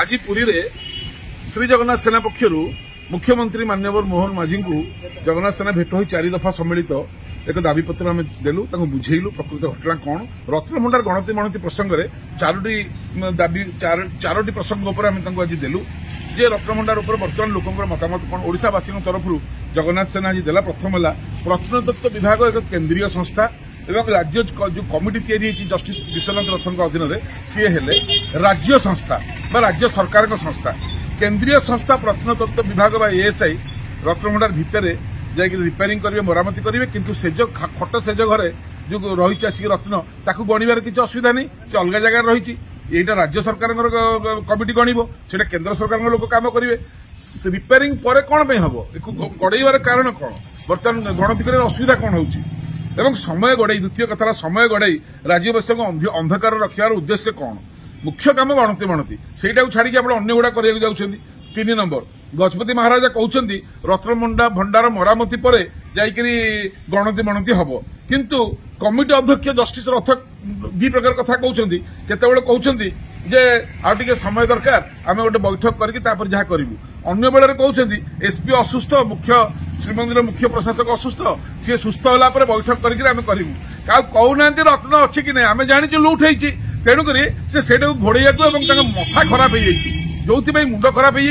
आज पुरी रे श्री जगन्नाथ सेना पक्षर मुख्यमंत्री माननीय मोहन माझी को जगन्नाथ सेना भेट हो 4 दफा सम्मिलित एक दाबीपत्र आम देलु बुझेलु प्रकृत घटना कौन रत्नभंडार गणति मणति प्रसंग में चारोटी प्रसंग आम आज देलु जे रत्नभंडार बर्तमान लोक मतामत कौन ओडिशावासी तरफ जगन्नाथ सेना आज देला प्रथम है प्रत्नतत्व विभाग एक केन्द्रीय संस्था एवं राज्य जो कमिटी तैयारी जस्टिस विश्वनाथ रथन अधीन में सी हेले राज्य संस्था राज्य सरकार संस्था केन्द्रीय संस्था प्रत्नतत्व विभाग एएसआई रत्नभंडार भितर जाकि रिपेयरिंग करेंगे मरामती करेंगे किंतु सेज खट सेज घरे जो रही आसिक रत्न ताकू गणिबार किसी असुविधा नहीं से अलग जगह रही यहाँ राज्य सरकार कमिटी गणिब से केन्द्र सरकार लोक काम करेंगे रिपेयरिंग पर कौन हम गड़ेबार कारण कौन बर्तमान गणति कर असुविधा कौन होची एवं समय गड़े द्वितीय कथा समय गड़े राज्यवासी को अंधकार रखार उद्देश्य कौन मुख्य काम गणति मणति से छाड़ी आप अन्य गुड़ा कराया 3 नंबर गजपति महाराजा कहते रत्नभंडार भंडार मरामती पर जाकि गणति मणति हम किंतु कमिटी अध्यक्ष जस्टिस रथ 2 प्रकार कथा कहते केतबेले कहते जे आउ समय दरकार आम गोटे बैठक करके जहाँ करूँ अन्य बेले कहते एसपी असुस्थ मुख्य श्रीमंदिर मुख्य प्रशासक असुस्थ सी सुस्थ होला पर बैठक करके करूँ कहना रत्न अच्छी कि नहीं आम जानी लुट होती तेणुक से घोड़े मथा खराब हो जो मुंड खराब हो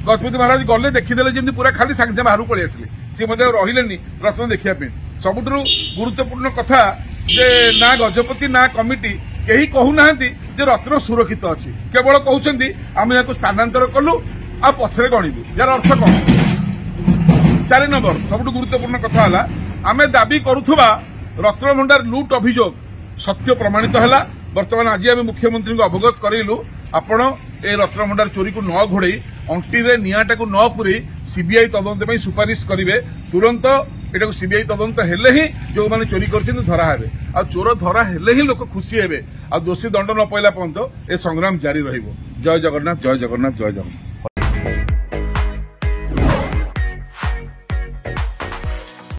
गजपति महाराज गले देखीदे जमी पूरा खाली सागे बाहर पलि आसिले सी रही रत्न देखा सबुठ गुरुत्वपूर्ण कथा जे ना गजपति ना कमिटी कहीं कहूना रत्न सुरक्षित अच्छी केवल कहते आम यहाँ स्थानांतर कलु आ पछरे गणिबू जार अर्थ कौन 4 नंबर सबुठ गुरुत्वपूर्ण कथा है आम दाबी करुवा रत्नभंडार लुट अभियोग सत्य प्रमाणित है बर्तमान आज आम मुख्यमंत्री को अवगत करइलु आपण ए रत्नभंडार चोरी को न घोड़े अंटी रे निआटा को न पुरे सीबीआई तदंत सुपारिश करेंगे तुरंत एटा सीबीआई तदंत हेले ही जो माने चोरी करछिन धरा हेबे आ चोर धरा हेले ही लोक खुशी हेबे आ दोषी दंड न पाइला पर्यंत ए संग्राम जारी रहिबो। जय जगन्नाथ जय जगन्नाथ जय जगन्नाथ।